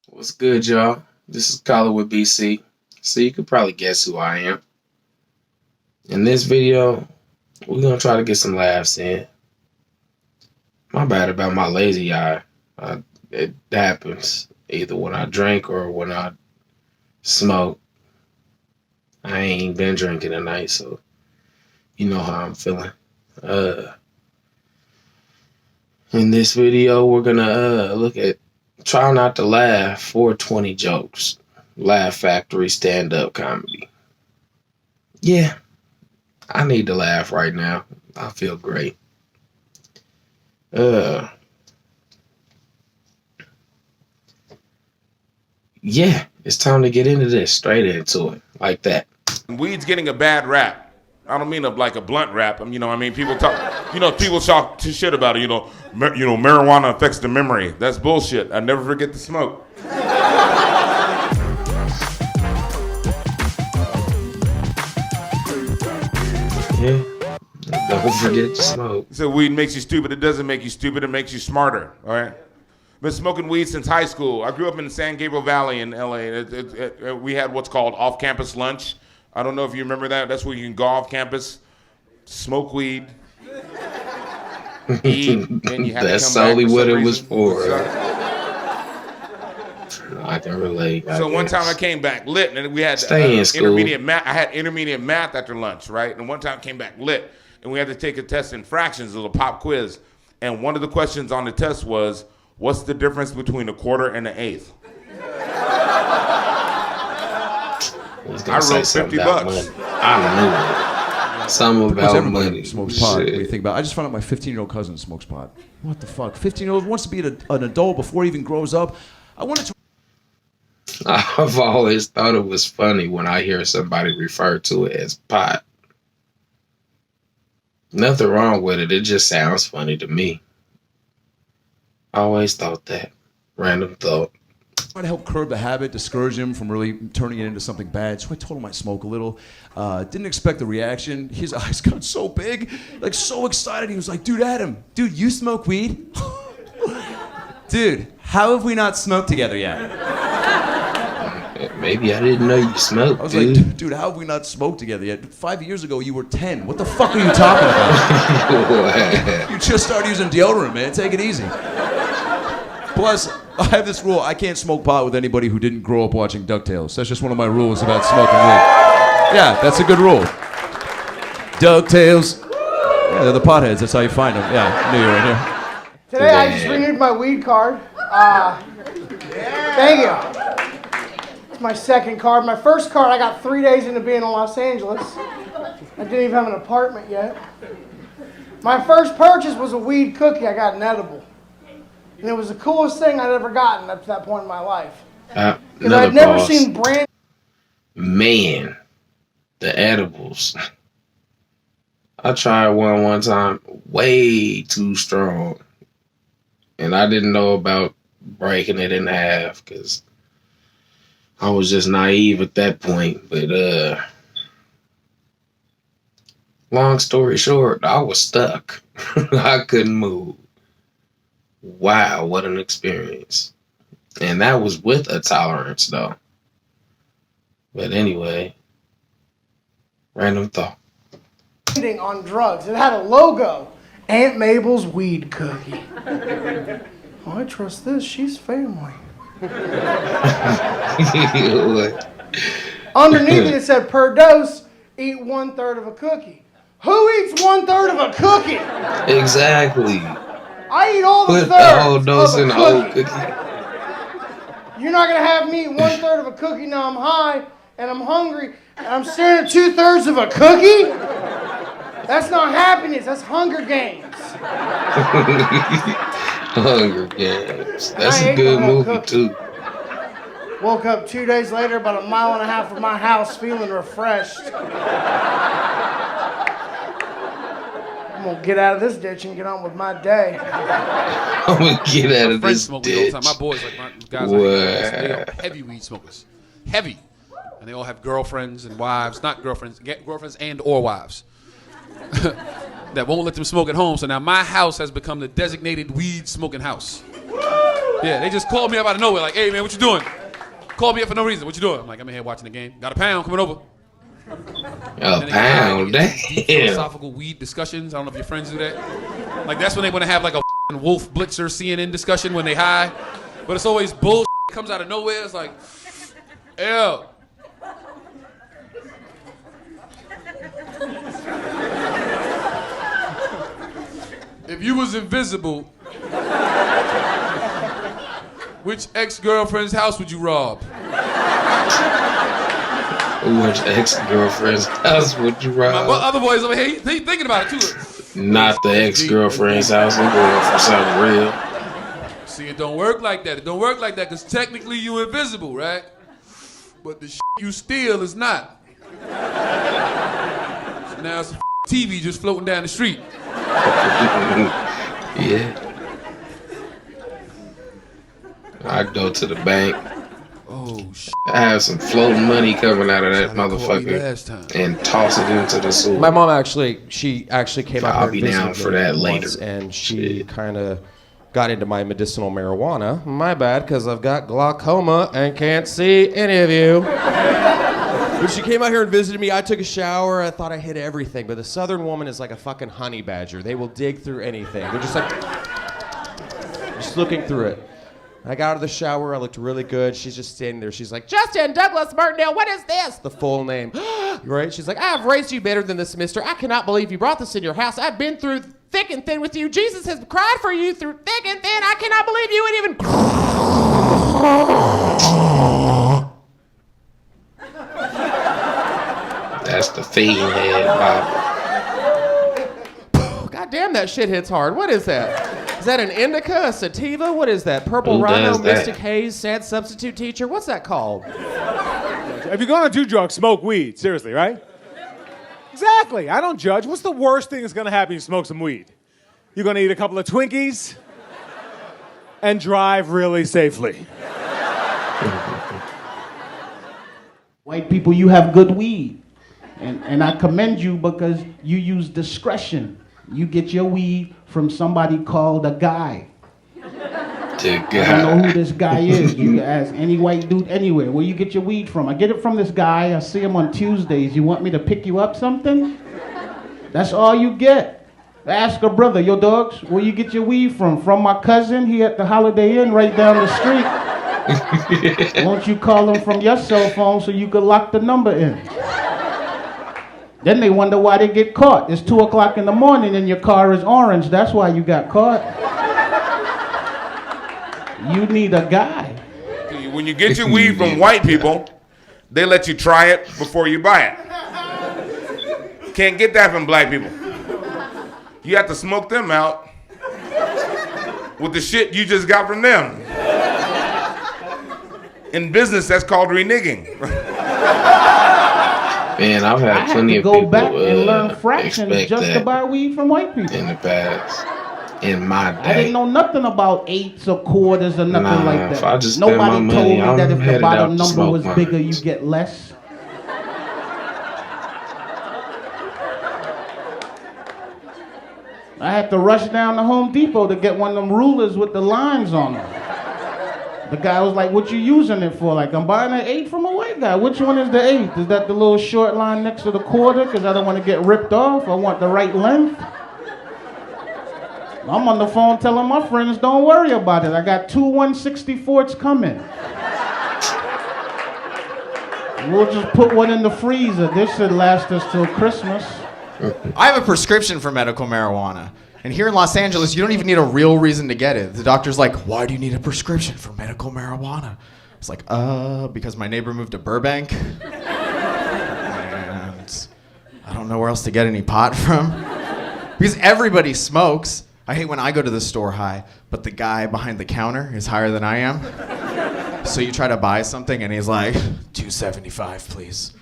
What's good, y'all? This is Colin with BC. So you could probably guess who I am. In this video, we're gonna try to get some laughs in. My bad about my lazy eye. It happens either when I drink or when I smoke. I ain't been drinking tonight, so you know how I'm feeling. Uh, in this video, we're gonna look at try not to laugh 420 jokes. Laugh Factory stand-up comedy. Yeah, I need to laugh right now. I feel great. Uh, yeah, it's time to get into this. Straight into it, like that. Weed's getting a bad rap. I don't mean like a blunt rap. I mean people talk. People talk shit about it. Marijuana affects the memory. That's bullshit. I never forget to smoke. Yeah, don't forget to smoke. So weed makes you stupid. It doesn't make you stupid. It makes you smarter. All right. Been smoking weed since high school. I grew up in San Gabriel Valley in LA. We had what's called off-campus lunch. I don't know if you remember that. That's where you can go off campus, smoke weed, eat, and you have That's to come solely back for what some it was reason. for. I can relate. So one time I came back lit, and we had Stay in school. intermediate math. I had intermediate math after lunch, right? And one time I came back lit, and we had to take a test in fractions, a little pop quiz. And one of the questions on the test was, "What's the difference between a quarter and an eighth?" I wrote $50. I knew it. Something about everybody money. smokes pot. Shit. When you think about it. I just found out my 15-year-old cousin smokes pot. What the fuck? 15-year-old wants to be an adult before he even grows up. I wanted to. I've always thought it was funny when I hear somebody refer to it as pot. Nothing wrong with it. It just sounds funny to me. I always thought that. Random thought. Trying to help curb the habit, discourage him from really turning it into something bad. So I told him I smoke a little. Didn't expect the reaction. His eyes got so big, like so excited. He was like, "Dude, Adam, dude, you smoke weed?" Dude, how have we not smoked together yet? Maybe I didn't know you smoked, I was dude. like, dude, how have we not smoked together yet? 5 years ago, you were 10. What the fuck are you talking about? You just started using deodorant, man. Take it easy. Plus, I have this rule. I can't smoke pot with anybody who didn't grow up watching DuckTales. That's just one of my rules about smoking weed. Yeah, that's a good rule. DuckTales. Yeah, they're the potheads. That's how you find them. Yeah, knew you were right here. Today I just renewed my weed card. Thank you. It's my second card. My first card I got 3 days into being in Los Angeles. I didn't even have an apartment yet. My first purchase was a weed cookie. I got an edible. And it was the coolest thing I'd ever gotten up to that point in my life. Because I'd never seen brand. Man, the edibles. I tried one time, way too strong. And I didn't know about breaking it in half because I was just naive at that point. But long story short, I was stuck. I couldn't move. Wow, what an experience. And that was with a tolerance, though. But anyway, random thought. On drugs. It had a logo. Aunt Mabel's weed cookie. Oh, I trust this. She's family. Underneath it said, per dose, eat 1/3 of a cookie. Who eats 1/3 of a cookie? Exactly. I eat all the Put thirds the whole dose of in a the whole cookie. cookie. You're not gonna have me eat 1/3 of a cookie. Now I'm high and I'm hungry and I'm staring at 2/3 of a cookie. That's not happiness. That's Hunger Games. Hunger Games. That's I a ate the good whole movie, cookie. too. Woke up 2 days later, about 1.5 miles from my house, feeling refreshed. I'm gonna get out of this ditch and get on with my day. I'm gonna get out of this Smoke weed all the time. ditch. My boys, like my guys, What? they are heavy weed smokers, heavy, and they all have girlfriends and wives, not girlfriends, girlfriends and or wives that won't let them smoke at home. So now my house has become the designated weed smoking house. Yeah, they just called me up out of nowhere, like, hey man, what you doing? Called me up for no reason. What you doing? I'm like, I'm in here watching the game. Got a pound coming over. A pound, Deep damn. philosophical weed discussions. I don't know if your friends do that. Like that's when they want to have like a Wolf Blitzer CNN discussion when they high, but it's always bullshit. Comes out of nowhere. It's like, ew. If you was invisible, which ex-girlfriend's house would you rob? Which ex-girlfriend's house would you rob? My other boys over here, they thinking about it too. Not the ex-girlfriend's house. I'm going for something real. See, it don't work like that. It don't work like that because technically you invisible, right? But the shit you steal is not. So now it's a TV just floating down the street. Yeah. I go to the bank. Oh, shit. I have some floating money coming out of that Last motherfucker time. and toss it into the sewer. My mom she actually came out I'll here be and down visited for me that once, later. and she Shit. kind of got into my medicinal marijuana. My bad, because I've got glaucoma and can't see any of you. But she came out here and visited me. I took a shower. I thought I hit everything. But the Southern woman is like a fucking honey badger. They will dig through anything. They're just like, just looking through it. I got out of the shower. I looked really good. She's just standing there. She's like, Justin Douglas Martindale, what is this? The full name. Right? She's like, I've raised you better than this, mister. I cannot believe you brought this in your house. I've been through thick and thin with you. Jesus has cried for you through thick and thin. I cannot believe you would even... That's the fiend head, Bob. God damn, that shit hits hard. What is that? Is that an indica, a sativa? What is that? Purple Who Rhino, does that? Mystic Haze, Sad Substitute Teacher? What's that called? If you're gonna do drugs, smoke weed. Seriously, right? Exactly. I don't judge. What's the worst thing that's gonna happen if you smoke some weed? You're gonna eat a couple of Twinkies and drive really safely. White people, you have good weed. And I commend you because you use discretion. You get your weed from somebody called a guy. To I don't know who God. this guy is. You can ask any white dude anywhere. Where you get your weed from? I get it from this guy. I see him on Tuesdays. You want me to pick you up something? That's all you get. Ask a brother, yo dogs, where you get your weed from? From my cousin. He at the Holiday Inn right down the street. Won't you call him from your cell phone so you could lock the number in? Then they wonder why they get caught. It's 2 o'clock in the morning and your car is orange. That's why you got caught. You need a guy. When you get your weed from white people, they let you try it before you buy it. Can't get that from black people. You have to smoke them out with the shit you just got from them. In business, that's called reneging. Man, I've I had had plenty to of go people back and learn fractions expect just to that buy weed from white people. in the past. In my day. I didn't know nothing about eighths or quarters or nothing Nah, like that. if I just spend Nobody my told money, me I'm that if the headed bottom out to number smoke was mine. bigger, you get less. I had to rush down to Home Depot to get one of them rulers with the lines on them. The guy was like, what you using it for? Like, I'm buying an 8 from a white guy. Which one is the 8? Is that the little short line next to the quarter? Because I don't want to get ripped off. I want the right length. I'm on the phone telling my friends, don't worry about it. I got 2 1/64s coming. We'll just put one in the freezer. This should last us till Christmas. I have a prescription for medical marijuana. And here in Los Angeles, you don't even need a real reason to get it. The doctor's like, why do you need a prescription for medical marijuana? It's like, because my neighbor moved to Burbank. And I don't know where else to get any pot from. Because everybody smokes. I hate when I go to the store high, but the guy behind the counter is higher than I am. So you try to buy something and he's like, $2.75, please.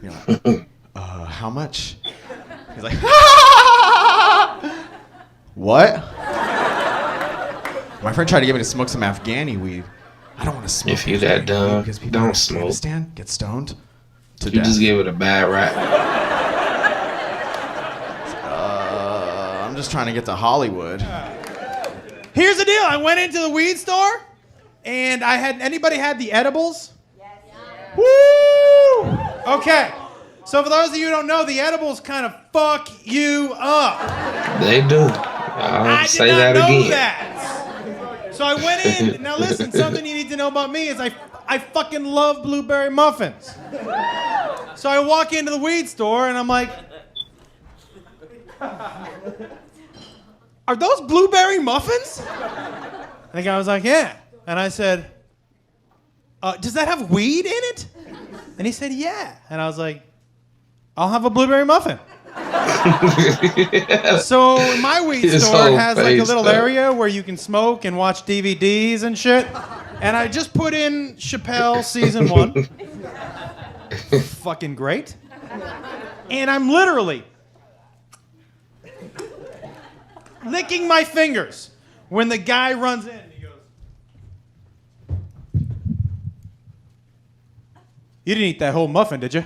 You're like, how much? He's like, what? My friend tried to get me to smoke some Afghani weed. I don't want to smoke. If you're that Afghani dumb, weed because people don't in smoke. Afghanistan get stoned to You death. just give it a bad rap. I'm just trying to get to Hollywood. Here's the deal. I went into the weed store. And anybody had the edibles? Yes. Woo! Okay. So for those of you who don't know, the edibles kind of fuck you up. They do. I'll say that again. That. So I went in. Now listen, something you need to know about me is I fucking love blueberry muffins. So I walk into the weed store and I'm like, are those blueberry muffins? And the guy was like, yeah. And I said, does that have weed in it? And he said, yeah. And I was like, I'll have a blueberry muffin. So my weed store has like a little area where you can smoke and watch DVDs and shit. And I just put in Chappelle season 1. Fucking great. And I'm literally licking my fingers when the guy runs in. He goes, "You didn't eat that whole muffin, did you?"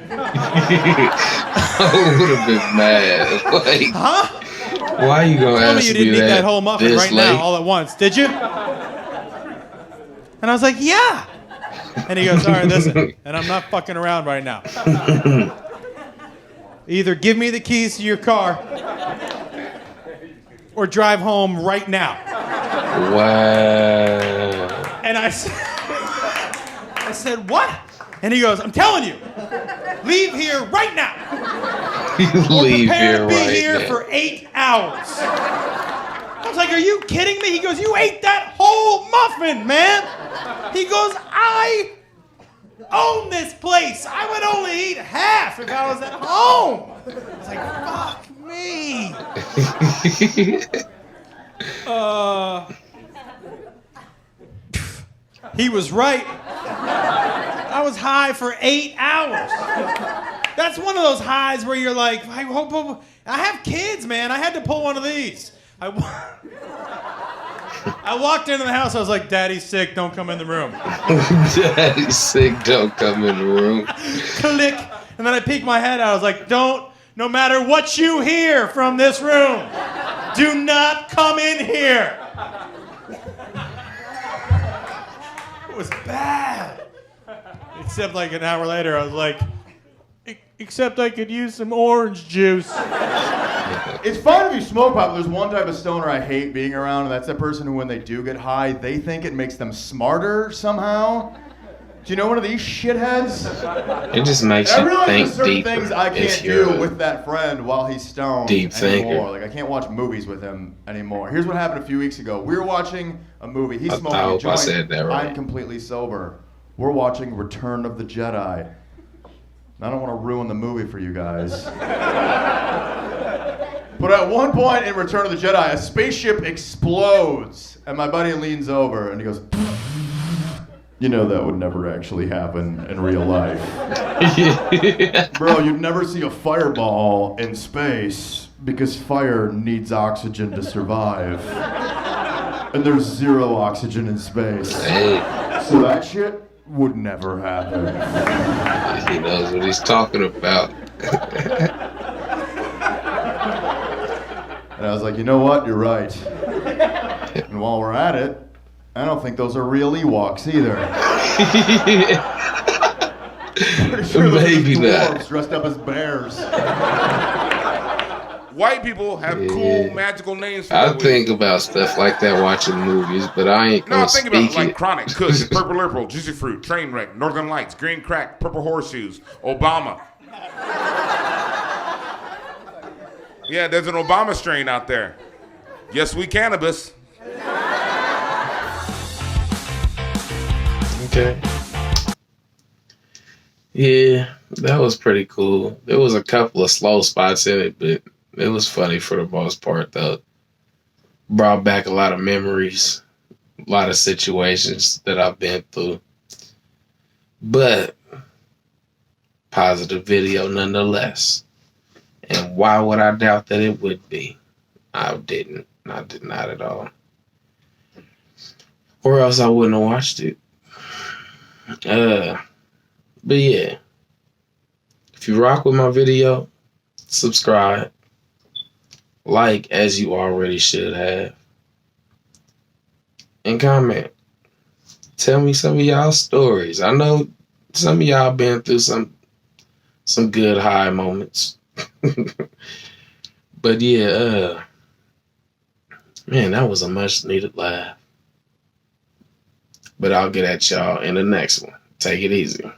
I would have been mad. Like, huh? Why are you gonna Tell ask me you didn't eat that whole muffin right late? now, all at once, did you? And I was like, yeah. And he goes, all right, listen, and I'm not fucking around right now. Either give me the keys to your car or drive home right now. Wow. And I said, what? And he goes, I'm telling you, leave here right now. Leave here to be right here now. for 8 hours. I was like, are you kidding me? He goes, you ate that whole muffin, man. He goes, I own this place. I would only eat half if I was at home. I was like, fuck me. He was right. I was high for 8 hours. That's one of those highs where you're like, I have kids, man. I had to pull one of these. I walked into the house. I was like, Daddy's sick. Don't come in the room. Daddy's sick. Don't come in the room. Click. And then I peeked my head out. I was like, no matter what you hear from this room, do not come in here. It was bad. Except like an hour later, I was like, except I could use some orange juice. It's fine if you smoke pot, but there's one type of stoner I hate being around, and that's that person who, when they do get high, they think it makes them smarter somehow. Do you know one of these shitheads? It just makes I you realize think there's certain deeper. things I can't do with that friend while he's stoned deep anymore. thinker. Like I can't watch movies with him anymore. Here's what happened a few weeks ago. We were watching a movie. He's smoking I a hope joint. I said that right. I'm completely sober. We're watching Return of the Jedi. I don't want to ruin the movie for you guys. But at one point in Return of the Jedi, a spaceship explodes, and my buddy leans over and he goes, you know that would never actually happen in real life. Bro, you'd never see a fireball in space because fire needs oxygen to survive. And there's 0 oxygen in space. Hey. So that shit would never happen. He knows what he's talking about. And I was like, you know what? You're right. And while we're at it, I don't think those are real Ewoks either. Pretty sure those Maybe are not. dwarves dressed up as bears. White people have cool, magical names for I that think weed. about stuff like that watching movies, but I ain't No, gonna think about it speak like it. Chronic, Kush, Purple Liberal, Juicy Fruit, Trainwreck, Northern Lights, Green Crack, Purple Horseshoes, Obama. Yeah, there's an Obama strain out there. Yes, we cannabis. Okay. Yeah, that was pretty cool. There was a couple of slow spots in it, but it was funny for the most part, though. Brought back a lot of memories, a lot of situations that I've been through. But positive video nonetheless. And why would I doubt that it would be? I didn't. I did not at all. Or else I wouldn't have watched it. But yeah, if you rock with my video, subscribe, like as you already should have, and comment. Tell me some of y'all stories. I know some of y'all been through some good high moments. But yeah, man, that was a much needed laugh. But I'll get at y'all in the next one. Take it easy.